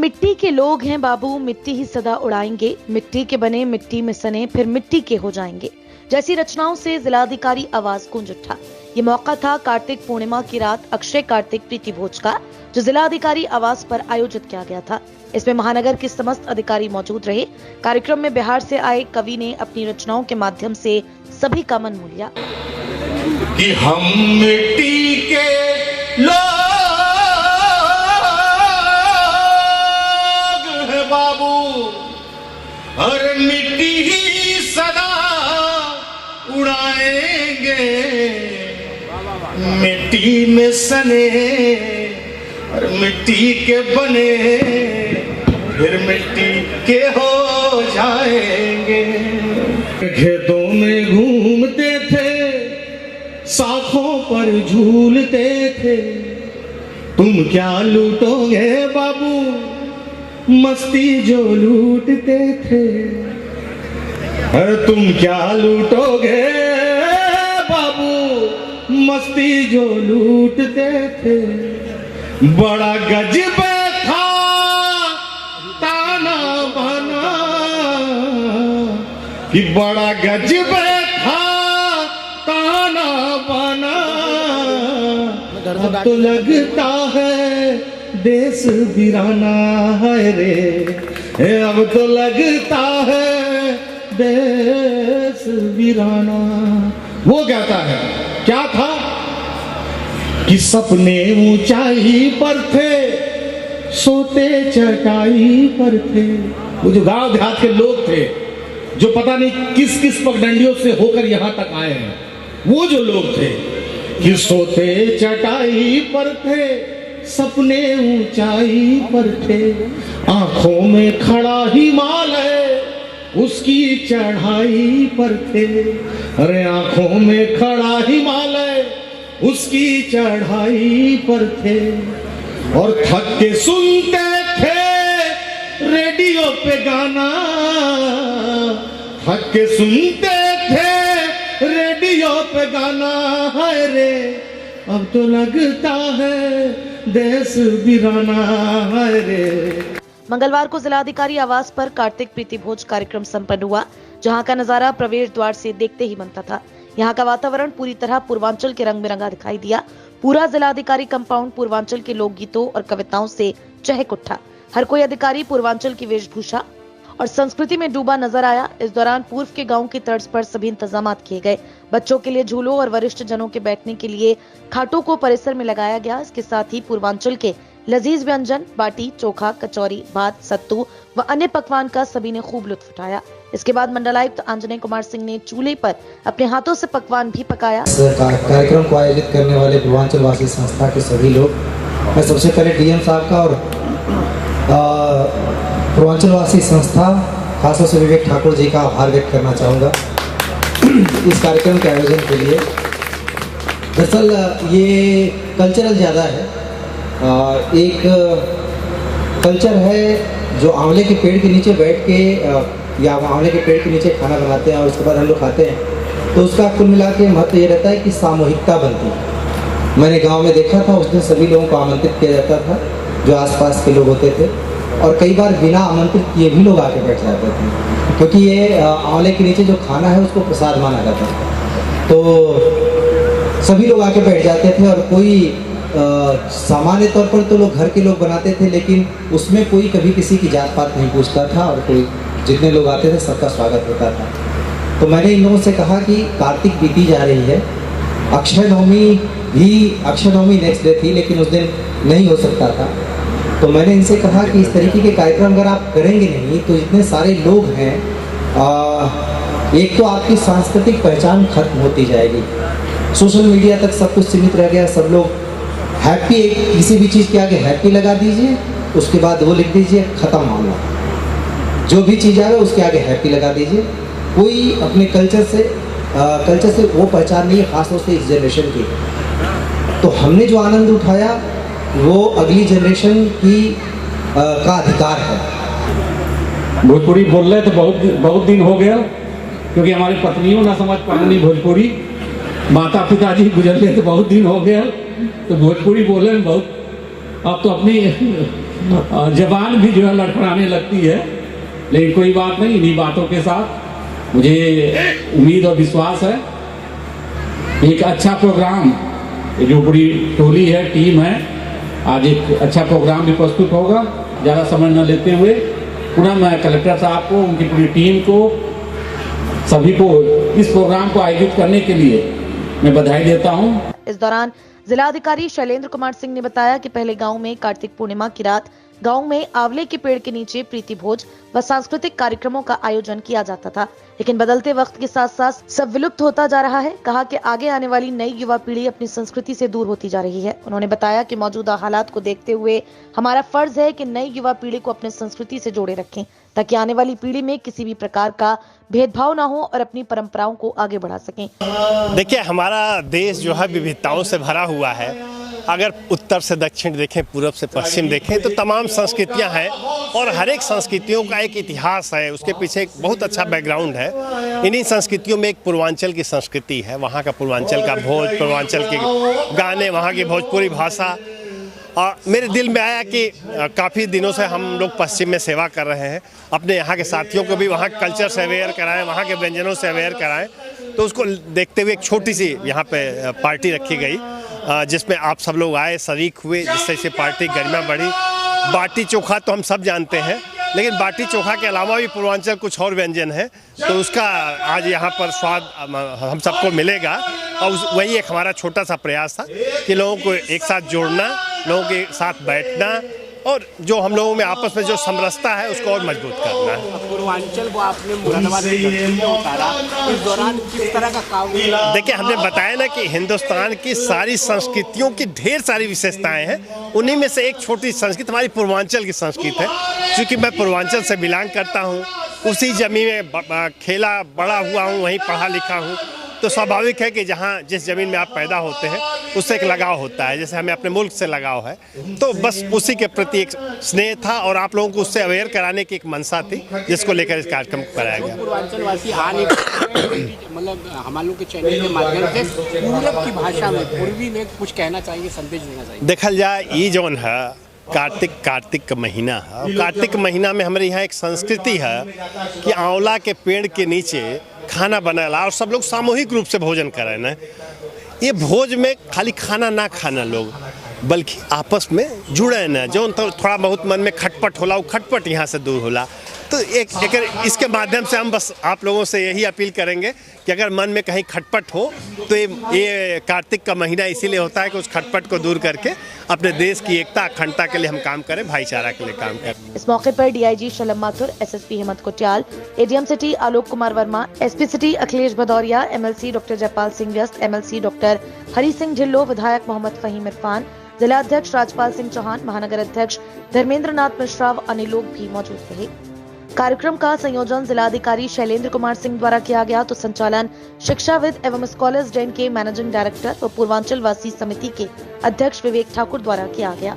मिट्टी के लोग हैं बाबू, मिट्टी ही सदा उड़ाएंगे, मिट्टी के बने मिट्टी में सने फिर मिट्टी के हो जाएंगे जैसी रचनाओं से जिलाधिकारी आवाज गूंज उठा। ये मौका था कार्तिक पूर्णिमा की रात अक्षय कार्तिक प्रीति भोज का, जो जिलाधिकारी आवास पर आयोजित किया गया था। इसमें महानगर के समस्त अधिकारी मौजूद रहे। कार्यक्रम में बिहार से आए कवि ने अपनी रचनाओं के माध्यम से सभी का मन मोह लिया। कि हम मिट्टी के लोग हैं बाबू, और मिट्टी ही सदा उड़ाएंगे, मिट्टी में सने और मिट्टी के बने फिर मिट्टी के हो जाएंगे। खेतों में घूमते थे, शाखों पर झूलते थे, तुम क्या लूटोगे बाबू, मस्ती जो लूटते थे। अरे तुम क्या लूटोगे बाबू, मस्ती जो लूटते थे। बड़ा गजब था ताना बाना, कि बड़ा गजब था ताना बाना। अब तो लगता है देश वीराना है रे, अब तो लगता है देश वीराना। वो कहता है क्या था कि सपने ऊंचाई पर थे, सोते चटाई पर थे। वो जो गांव देहात के लोग थे, जो पता नहीं किस किस पगडंडियों से होकर यहाँ तक आए हैं, वो जो लोग थे कि सोते चटाई पर थे, सपने ऊंचाई पर थे। आंखों में खड़ा हिमालय उसकी चढ़ाई पर थे। अरे आंखों में खड़ा हिमालय उसकी चढ़ाई पर थे। और थक के सुनते थे रेडियो पे गाना, थक के सुनते थे रेडियो पे गाना है रे। अब तो लगता है देश वीराना है रे। मंगलवार को जिलाधिकारी आवास पर कार्तिक प्रीति भोज कार्यक्रम संपन्न हुआ, जहां का नजारा प्रवेश द्वार से देखते ही बनता था। यहां का वातावरण पूरी तरह पूर्वांचल के रंग में रंगा दिखाई दिया। पूरा जिलाधिकारी कंपाउंड पूर्वांचल के लोकगीतों और कविताओं से चहक उठा। हर कोई अधिकारी पूर्वांचल की वेशभूषा और संस्कृति में डूबा नजर आया। इस दौरान पूर्व के गांव की तर्ज पर सभी इंतजाम किए गए। बच्चों के लिए झूलों और वरिष्ठ जनों के बैठने के लिए खाटों को परिसर में लगाया गया। इसके साथ ही पूर्वांचल के लजीज व्यंजन बाटी, चोखा, कचौरी, भात, सत्तू व अन्य पकवान का सभी ने खूब लुत्फ उठाया। इसके बाद मंडलायुक्त आंजनेय कुमार सिंह ने चूल्हे पर अपने हाथों से पकवान भी पकाया। कार्यक्रम को आयोजित करने वाले पूर्वांचल वासी संस्था के सभी लोग, मैं सबसे पहले डीएम साहब का और पूर्वांचल वासी संस्था खासतौर से विवेक ठाकुर जी का आभार व्यक्त करना चाहूँगा इस कार्यक्रम के आयोजन के लिए। दरअसल ये कल्चरल ज़्यादा है। एक कल्चर है जो आंवले के पेड़ के नीचे बैठ के या आंवले के पेड़ के नीचे खाना बनाते हैं और उसके बाद हम लोग खाते हैं, तो उसका कुल मिला के महत्व ये रहता है कि सामूहिकता बनती है। मैंने गांव में देखा था, उसमें सभी लोगों को आमंत्रित किया जाता था जो आसपास के लोग होते थे, और कई बार बिना आमंत्रित किए भी लोग आके बैठ जाते थे, क्योंकि ये आंवले के नीचे जो खाना है उसको प्रसाद माना जाता था। तो सभी लोग आके बैठ जाते थे और कोई सामान्य तौर पर तो लोग घर के लोग बनाते थे, लेकिन उसमें कोई कभी किसी की जात पात नहीं पूछता था और कोई जितने लोग आते थे सबका स्वागत होता था। तो मैंने इन लोगों से कहा कि कार्तिक बीती जा रही है, अक्षय नवमी नेक्स्ट डे थी, लेकिन उस दिन नहीं हो सकता था। तो मैंने इनसे कहा कि इस तरीके के कार्यक्रम अगर आप करेंगे नहीं तो इतने सारे लोग हैं, एक तो आपकी सांस्कृतिक पहचान खत्म होती जाएगी। सोशल मीडिया तक सब कुछ सीमित रह गया। सब लोग हैप्पी, किसी भी चीज़ के आगे हैप्पी लगा दीजिए, उसके बाद वो लिख दीजिए खत्म मामला। जो भी चीज़ आए उसके आगे हैप्पी लगा दीजिए। कोई अपने कल्चर से वो पहचान नहीं है, खासतौर से इस जनरेशन की। तो हमने जो आनंद उठाया वो अगली जनरेशन का अधिकार है। भोजपुरी बोल रहे तो बहुत दिन हो गया, क्योंकि हमारी पत्नियों ना समझ पानी भोजपुरी, माता पिताजी गुजर गए तो बहुत दिन हो गया, तो भोजपुरी बोले में बहुत। अब तो अपनी जबान भी जो है लड़खड़ाने लगती है, लेकिन कोई बात नहीं। इन्हीं बातों के साथ मुझे उम्मीद और विश्वास है एक अच्छा प्रोग्राम, जो पूरी टोली है, टीम है, आज एक अच्छा प्रोग्राम भी प्रस्तुत होगा। ज़्यादा समय न लेते हुए पुनः मैं कलेक्टर साहब को, उनकी पूरी टीम को, सभी को इस प्रोग्राम को आयोजित करने के लिए मैं बधाई देता हूं। इस दौरान जिलाधिकारी शैलेंद्र कुमार सिंह ने बताया कि पहले गांव में कार्तिक पूर्णिमा की रात गांव में आंवले के पेड़ के नीचे प्रीति भोज व सांस्कृतिक कार्यक्रमों का आयोजन किया जाता था, लेकिन बदलते वक्त के साथ साथ सब विलुप्त होता जा रहा है। कहा कि आगे आने वाली नई युवा पीढ़ी अपनी संस्कृति से दूर होती जा रही है। उन्होंने बताया कि मौजूदा हालात को देखते हुए हमारा फर्ज है कि नई युवा पीढ़ी को अपने संस्कृति से जोड़े रखें, ताकि आने वाली पीढ़ी में किसी भी प्रकार का भेदभाव ना हो और अपनी परंपराओं को आगे बढ़ा सकें। देखिए, हमारा देश जो है विविधताओं से भरा हुआ है। अगर उत्तर से दक्षिण देखें, पूर्व से पश्चिम देखें, तो तमाम संस्कृतियां हैं और हर एक संस्कृतियों का एक इतिहास है, उसके पीछे एक बहुत अच्छा बैकग्राउंड है। इन्हीं संस्कृतियों में एक पूर्वांचल की संस्कृति है, वहाँ का पूर्वांचल का भोज, पूर्वांचल के गाने, वहाँ की भोजपुरी भाषा। मेरे दिल में आया कि काफ़ी दिनों से हम लोग पश्चिम में सेवा कर रहे हैं, अपने यहाँ के साथियों को भी वहाँ के कल्चर से अवेयर कराएं, वहाँ के व्यंजनों से अवेयर कराएं। तो उसको देखते हुए एक छोटी सी यहाँ पे पार्टी रखी गई, जिसमें आप सब लोग आए, शरीक हुए, जिससे इसे पार्टी गरिमा बढ़ी। बाटी चोखा तो हम सब जानते हैं, लेकिन बाटी चोखा के अलावा भी पूर्वांचल कुछ और व्यंजन है, तो उसका आज यहाँ पर स्वाद हम सबको मिलेगा। और वही एक हमारा छोटा सा प्रयास था कि लोगों को एक साथ जोड़ना, लोगों के साथ बैठना और जो हम लोगों में आपस में जो समरसता है उसको और मजबूत करना। पूर्वांचल को आपने मुरादाबाद में उतारा, इस दौरान किस तरह का काम? देखिए, हमने बताया ना कि हिंदुस्तान की सारी संस्कृतियों की ढेर सारी विशेषताएं हैं, उन्हीं में से एक छोटी संस्कृति हमारी पूर्वांचल की संस्कृति है। क्योंकि मैं पूर्वांचल से बिलोंग करता हूँ, उसी जमीन में खेला बड़ा हुआ हूँ, वहीं पढ़ा लिखा हूँ, तो स्वाभाविक है कि जहाँ जिस ज़मीन में आप पैदा होते हैं उससे एक लगाव होता है। जैसे हमें अपने मुल्क से लगाव है, तो बस उसी के प्रति एक स्नेह था और आप लोगों को उससे अवेयर कराने की एक मंशा थी, जिसको लेकर इस कार्यक्रम को कराया गया। पूर्वांचल वासी आने मतलब हमारे लोग के चैनल के माध्यम से पूरब की भाषा में, पूर्वी में कुछ कहना चाहिए, संदेश देना चाहिए। देखल जाए, ये जौन है कार्तिक का महीना है, और कार्तिक महीना में हमारे यहाँ एक संस्कृति है कि आंवला के पेड़ के नीचे खाना बनाला और सब लोग सामूहिक रूप से भोजन करें ना। ये भोज में खाली खाना ना खाना लोग, बल्कि आपस में जुड़े ना, जो थोड़ा बहुत मन में खटपट होला वो खटपट यहाँ से दूर होला। तो इसके माध्यम से हम बस आप लोगों से यही अपील करेंगे कि अगर मन में कहीं खटपट हो तो ये कार्तिक का महीना इसीलिए होता है कि उस खटपट को दूर करके अपने देश की एकता अखंडता के लिए हम काम करें, भाईचारा के लिए काम करें। इस मौके पर DIG Shalam Mathur, SSP Hemant Kotiyal, ADM city Alok Kumar Verma, SP city Akhilesh Bhadauria, MLC doctor Jaipal Singh व्यस्त, एमएलसी डॉक्टर हरि सिंह ढिल्लो, विधायक मोहम्मद फहीम इरफान, जिला अध्यक्ष राजपाल सिंह चौहान, महानगर अध्यक्ष धर्मेंद्र नाथ मिश्रा व अन्य लोग भी मौजूद रहे। कार्यक्रम का संयोजन जिलाधिकारी शैलेंद्र कुमार सिंह द्वारा किया गया, तो संचालन शिक्षाविद एवं स्कॉलर्स डेन के मैनेजिंग डायरेक्टर व पूर्वांचल वासी समिति के अध्यक्ष विवेक ठाकुर द्वारा किया गया।